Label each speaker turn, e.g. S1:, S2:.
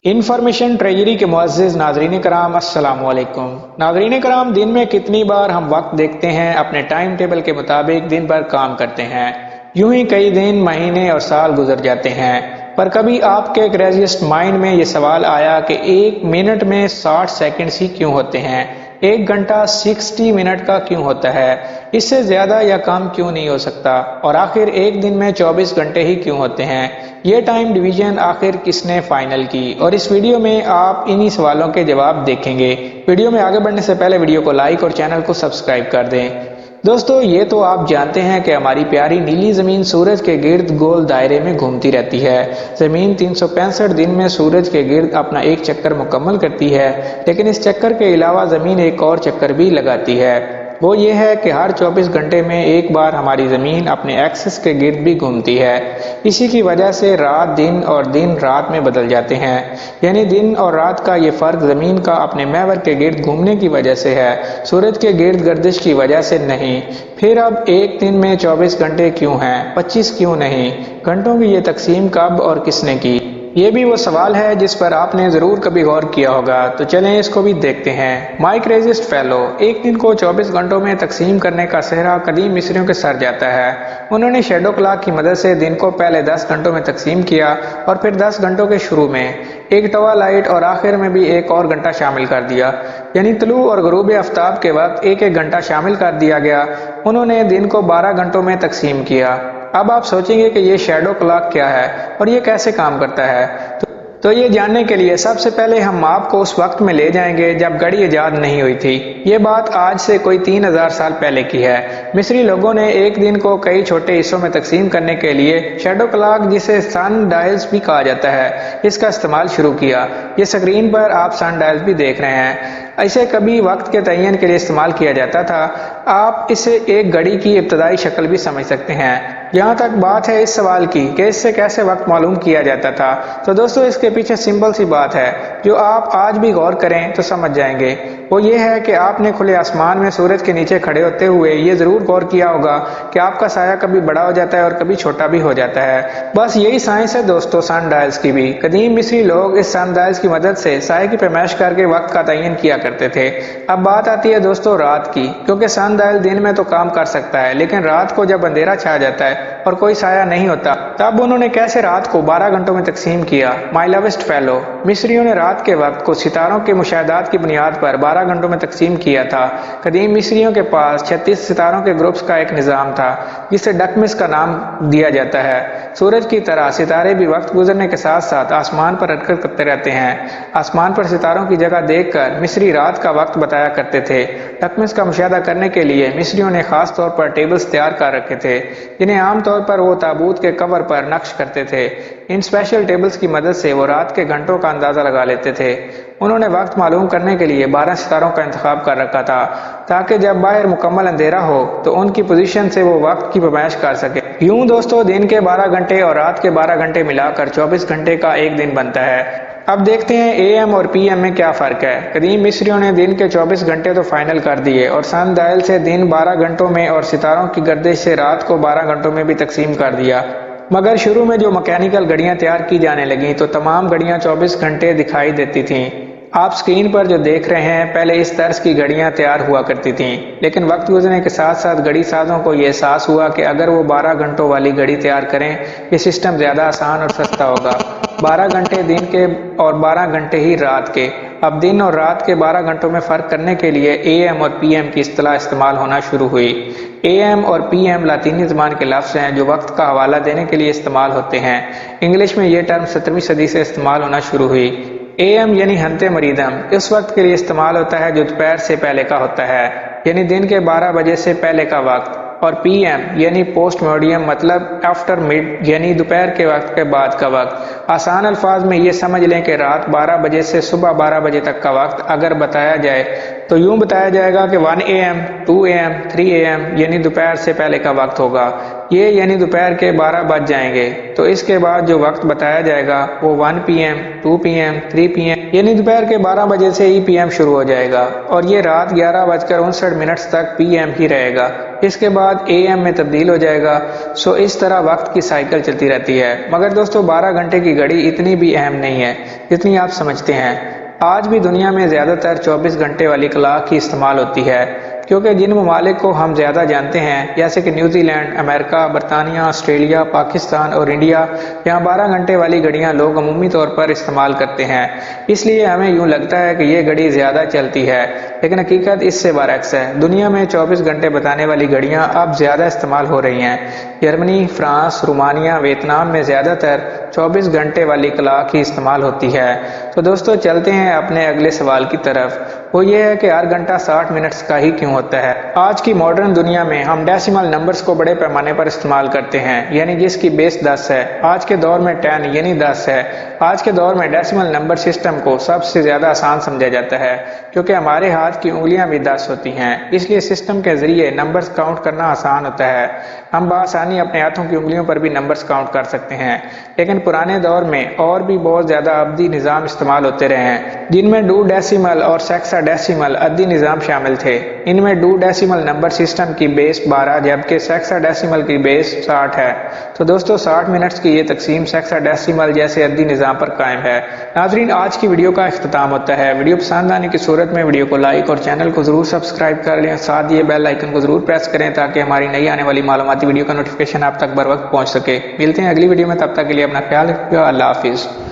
S1: Information treasury के मुअज़्ज़िज़ नाज़रीन कराम अस्सलामु अलैकुम। नाज़रीन कराम, दिन में कितनी बार हम वक्त देखते हैं, अपने टाइम टेबल के मुताबिक दिन भर काम करते हैं। यूं ही कई दिन, महीने और साल गुजर जाते हैं, पर कभी आपके क्रेज़िएस्ट माइंड में ये सवाल आया कि एक मिनट में 60 सेकंड्स ही क्यों होते हैं, एक घंटा 60 मिनट का क्यों होता है, इससे ज्यादा या कम क्यों नहीं हो सकता, और आखिर एक दिन में 24 घंटे ही क्यों होते हैं। ये टाइम डिवीजन आखिर किसने फाइनल की, और इस वीडियो में आप इन्हीं सवालों के जवाब देखेंगे। वीडियो में आगे बढ़ने से पहले वीडियो को लाइक और चैनल को सब्सक्राइब कर दें। दोस्तों, ये तो आप जानते हैं कि हमारी प्यारी नीली जमीन सूरज के गिर्द गोल दायरे में घूमती रहती है। जमीन 365 दिन में सूरज के गिर्द अपना एक चक्कर मुकम्मल करती है, लेकिन इस चक्कर के अलावा जमीन एक और चक्कर भी लगाती है। वो ये है कि हर 24 घंटे में एक बार हमारी ज़मीन अपने एक्सिस के गिर्द भी घूमती है। इसी की वजह से रात दिन और दिन रात में बदल जाते हैं, यानी दिन और रात का ये फ़र्क ज़मीन का अपने महवर के गिर्द घूमने की वजह से है, सूरज के गिर्द गर्दिश की वजह से नहीं। फिर अब एक दिन में 24 घंटे क्यों हैं, 25 क्यों नहीं? घंटों की ये तकसीम कब और किसने की? ये भी वो सवाल है जिस पर आपने ज़रूर कभी गौर किया होगा, तो चलें इसको भी देखते हैं। माई क्रेज़िएस्ट फेलो, एक दिन को 24 घंटों में तकसीम करने का सेहरा कदीम मिस्रियों के सर जाता है। उन्होंने शैडो क्लॉक की मदद से दिन को पहले 10 घंटों में तकसीम किया और फिर 10 घंटों के शुरू में एक टवालाइट और आखिर में भी एक और घंटा शामिल कर दिया, यानी तुलू और गरूब आफ्ताब के वक्त एक एक घंटा शामिल कर दिया गया। उन्होंने दिन को 12 घंटों में तकसीम किया। अब आप सोचेंगे कि ये शैडो क्लॉक क्या है और ये कैसे काम करता है, तो ये जानने के लिए सबसे पहले हम आपको उस वक्त में ले जाएंगे जब घड़ी ईजाद नहीं हुई थी। ये बात आज से कोई 3000 साल पहले की है। मिस्री लोगों ने एक दिन को कई छोटे हिस्सों में तकसीम करने के लिए शैडो क्लॉक, जिसे सन डायल्स भी कहा जाता है, इसका इस्तेमाल शुरू किया। ये स्क्रीन पर आप सन डायल्स भी देख रहे हैं। इसे कभी वक्त के तयन के लिए इस्तेमाल किया जाता था। आप इसे एक घड़ी की इब्तदाई शक्ल भी समझ सकते हैं। यहाँ तक बात है इस सवाल की कि इससे कैसे वक्त मालूम किया जाता था, तो दोस्तों इसके पीछे सिंपल सी बात है जो आप आज भी गौर करें तो समझ जाएंगे। वो ये है कि आपने खुले आसमान में सूरज के नीचे खड़े होते हुए ये जरूर गौर किया होगा कि आपका साया कभी बड़ा हो जाता है और कभी छोटा भी हो जाता है। बस यही साइंस है दोस्तों सन डायल्स की भी। कदीम मिस्री लोग इस सन डायल्स की मदद से साये की पैमाइश करके वक्त का तयन किया करते थे। अब बात आती है दोस्तों रात की, क्योंकि सन डायल दिन में तो काम कर सकता है, लेकिन रात को जब अंधेरा छा जाता है और कोई साया नहीं होता, तब उन्होंने कैसे रात को 12 घंटों में तकसीम किया। माई लवेस्ट फेलो, मिस्रियों ने रात के वक्त को सितारों के मुशाहदात की बुनियाद पर 12 घंटों में तकसीम किया था। कदीम मिस्रियों के पास 36 सितारों के ग्रुप्स का एक निज़ाम था जिसे डकमिस का नाम दिया जाता है। सूरज की तरह सितारे भी वक्त गुजरने के साथ साथ आसमान पर हरकत करते रहते हैं। आसमान पर सितारों की जगह देखकर मिस्री रात का वक्त बताया करते थे। डकमिस का मुशाहदा करने के लिए मिस्रियों ने खास तौर पर टेबल्स तैयार कर रखे थे, जिन्हें आमतौर पर वो ताबूत के कवर पर नक्श करते थे। इन स्पेशल टेबल्स की मदद से वो रात के घंटों का अंदाजा लगा लेते थे। उन्होंने वक्त मालूम करने के लिए 12 सितारों का इंतखाब कर रखा था, ताकि जब बाहर मुकम्मल अंधेरा हो तो उनकी पोजीशन से वो वक्त की पैमाइश कर सके। यूं दोस्तों दिन के 12 घंटे और रात के 12 घंटे मिलाकर 24 घंटे का एक दिन बनता है। अब देखते हैं AM और PM में क्या फ़र्क है। कदीम मिस्रियों ने दिन के 24 घंटे तो फाइनल कर दिए और सन डायल से दिन 12 घंटों में और सितारों की गर्दिश से रात को 12 घंटों में भी तकसीम कर दिया। मगर शुरू में जो मैकेनिकल घड़ियां तैयार की जाने लगीं तो तमाम घड़ियां 24 घंटे दिखाई देती थीं। आप स्क्रीन पर जो देख रहे हैं, पहले इस तर्ज की घड़ियां तैयार हुआ करती थीं, लेकिन वक्त गुजरने के साथ साथ घड़ी साजों को यह एहसास हुआ कि अगर वो 12 घंटों वाली घड़ी तैयार करें, ये सिस्टम ज़्यादा आसान और सस्ता होगा। 12 घंटे दिन के और 12 घंटे ही रात के। अब दिन और रात के 12 घंटों में फ़र्क करने के लिए AM और PM की इस्तिलाह इस्तेमाल होना शुरू हुई। AM और PM लातीनी ज़बान के लफ्ज़ हैं जो वक्त का हवाला देने के लिए इस्तेमाल होते हैं। इंग्लिश में ये टर्म 17वीं सदी से इस्तेमाल होना शुरू हुई। AM यानी हंते मरीदम इस वक्त के लिए इस्तेमाल होता है जो दोपहर से पहले का होता है, यानी दिन के 12 बजे से पहले का वक्त। और PM यानी पोस्ट मॉर्डियम, मतलब आफ्टर मिड, यानी दोपहर के वक्त के बाद का वक्त। आसान अल्फाज में ये समझ लें कि रात 12 बजे से सुबह 12 बजे तक का वक्त अगर बताया जाए तो यूं बताया जाएगा कि 1 AM, 2 AM, 3 AM यानी दोपहर से पहले का वक्त होगा। ये यानी दोपहर के 12 बज जाएंगे, तो इसके बाद जो वक्त बताया जाएगा वो 1 PM, 2 PM, 3 PM यानी दोपहर के 12 बजे से ही PM शुरू हो जाएगा और ये रात 11:59 तक PM ही रहेगा। इसके बाद AM में तब्दील हो जाएगा। सो इस तरह वक्त की साइकिल चलती रहती है। मगर दोस्तों 12 घंटे की घड़ी इतनी भी अहम नहीं है। जितनी आप समझते हैं। आज भी दुनिया में ज़्यादातर 24 घंटे वाली क्लॉक ही इस्तेमाल होती है, क्योंकि जिन ममालिक को हम ज़्यादा जानते हैं जैसे कि न्यूजी लैंड, अमेरिका, बरतानिया, ऑस्ट्रेलिया, पाकिस्तान और इंडिया, यहाँ 12 घंटे वाली घड़ियाँ लोग अमूमी तौर पर इस्तेमाल करते हैं। इसलिए हमें यूँ लगता है कि ये घड़ी ज़्यादा चलती है, लेकिन हकीकत इससे बरअक्स है। दुनिया में 24 घंटे बताने वाली घड़ियाँ अब ज़्यादा इस्तेमाल हो रही हैं। जर्मनी, फ्रांस, रोमानिया, वियतनाम में ज़्यादातर 24 घंटे वाली क्लॉक ही इस्तेमाल होती है। तो दोस्तों चलते हैं अपने अगले सवाल की तरफ। वो ये है कि हर घंटा 60 मिनट्स का ही क्यों होता है। आज की मॉडर्न दुनिया में हम डेसिमल नंबर्स को बड़े पैमाने पर इस्तेमाल करते हैं, यानी जिसकी बेस 10 है। आज के दौर में 10 यानी 10 है। आज के दौर में डेसिमल नंबर सिस्टम को सबसे ज़्यादा आसान समझा जाता है, क्योंकि हमारे हाथ की उंगलियां भी 10 होती हैं। इसलिए सिस्टम के ज़रिए नंबर्स काउंट करना आसान होता है। हम बआसानी अपने हाथों की उंगलियों पर भी नंबर्स काउंट कर सकते हैं। लेकिन पुराने दौर में और भी बहुत ज़्यादा अब्दी निज़ाम इस्तेमाल होते रहे हैं, जिनमें 2 डेसिमल और सेक्साडेसिमल अद्दी निज़ाम शामिल थे। इनमें 2 डेसिमल नंबर सिस्टम की बेस 12 जबकि सेक्साडेसिमल की बेस 60 है। तो दोस्तों 60 मिनट्स की ये तकसीम सेक्साडेसिमल जैसे अद्दी निज़ाम पर कायम है। नाज़रीन, आज की वीडियो का इख्तिताम होता है। वीडियो पसंद आने की सूरत में वीडियो को लाइक और चैनल को ज़रूर सब्सक्राइब कर लें। साथ ही बेल आइकन को ज़रूर प्रेस करें ताकि हमारी नई आने वाली मालूमाती वीडियो का नोटिफिकेशन आप तक बर वक्त पहुँच सके। मिलते हैं अगली वीडियो में, तब तक के लिए अपना ख्याल रखिएगा। अल्लाह हाफिज़।